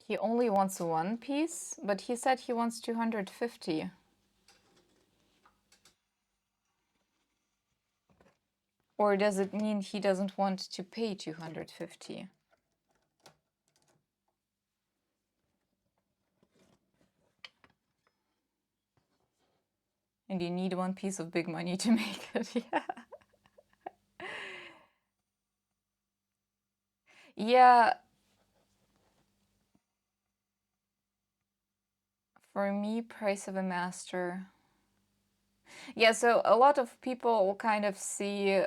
He only wants one piece, but he said he wants 250. Or does it mean he doesn't want to pay 250? And you need one piece of big money to make it, yeah. Yeah, for me, price of a master. Yeah, so a lot of people will kind of see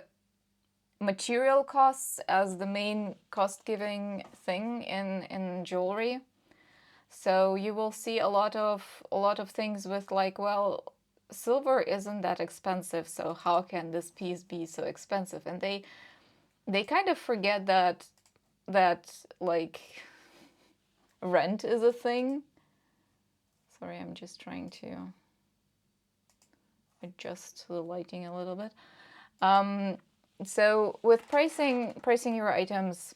material costs as the main cost-giving thing in jewelry. So you will see a lot of things with like, well, silver isn't that expensive, so how can this piece be so expensive? And they kind of forget that like rent is a thing. Sorry, I'm just trying to adjust the lighting a little bit. So with pricing your items,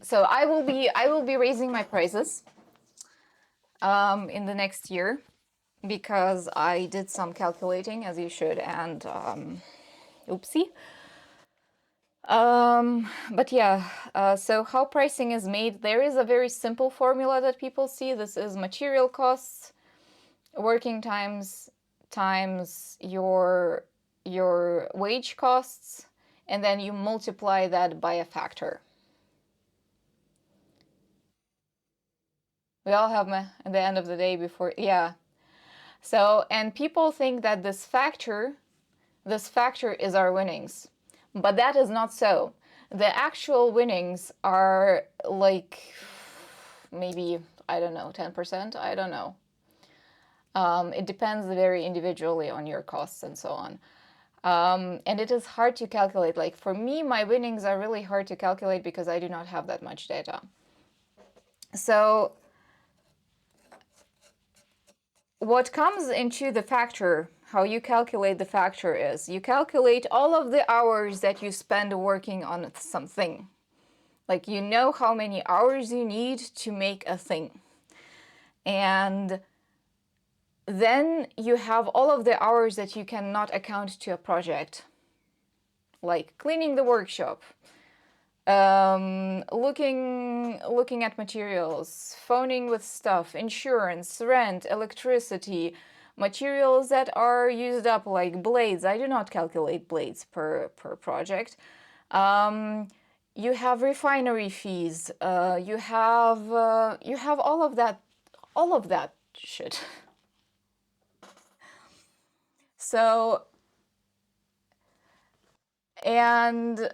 so I will be raising my prices in the next year because I did some calculating, as you should, and oopsie. But yeah, so how pricing is made, there is a very simple formula that people see. This is material costs, working times times your wage costs, and then you multiply that by a factor. We all have at the end of the day before, yeah. So, and people think that this factor is our winnings, but that is not so. The actual winnings are like maybe, I don't know, 10%, I don't know. It depends very individually on your costs and so on. And it is hard to calculate. Like for me, my winnings are really hard to calculate because I do not have that much data. So what comes into the factor, how you calculate the factor is you calculate all of the hours that you spend working on something. Like you know how many hours you need to make a thing. And then you have all of the hours that you cannot account to a project. Like cleaning the workshop, looking at materials, phoning with stuff, insurance, rent, electricity, materials that are used up like blades. I do not calculate blades per project. You have refinery fees. You have all of that shit. So, and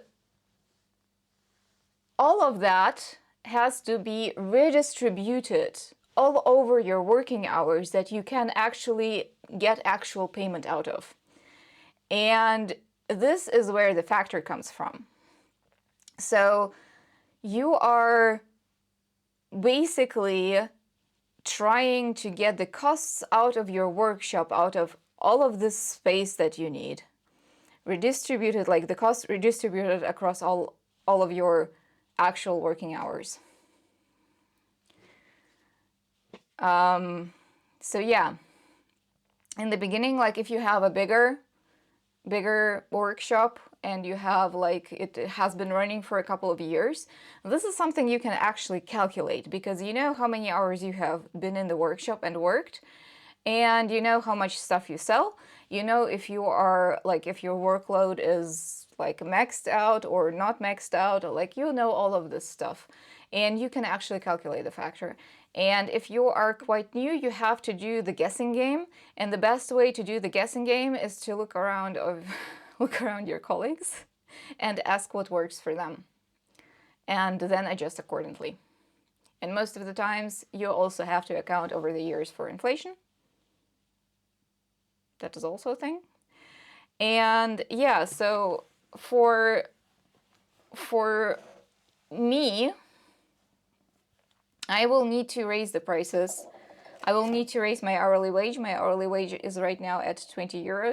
all of that has to be redistributed all over your working hours that you can actually get actual payment out of. And this is where the factor comes from. So you are basically trying to get the costs out of your workshop, out of all of this space that you need, redistributed, like the cost redistributed across all of your actual working hours. So yeah, in the beginning, like if you have a bigger workshop and you have like it has been running for a couple of years, this is something you can actually calculate because you know how many hours you have been in the workshop and worked, and you know how much stuff you sell. You know if you are like if your workload is like maxed out or not maxed out, or like you know all of this stuff, and you can actually calculate the factor. And if you are quite new, you have to do the guessing game, and the best way to do the guessing game is to look around your colleagues and ask what works for them, and then adjust accordingly. And most of the times you also have to account over the years for inflation. That is also a thing. And yeah, so for me, I will need to raise the prices. I will need to raise my hourly wage. My hourly wage is right now at 20 euros.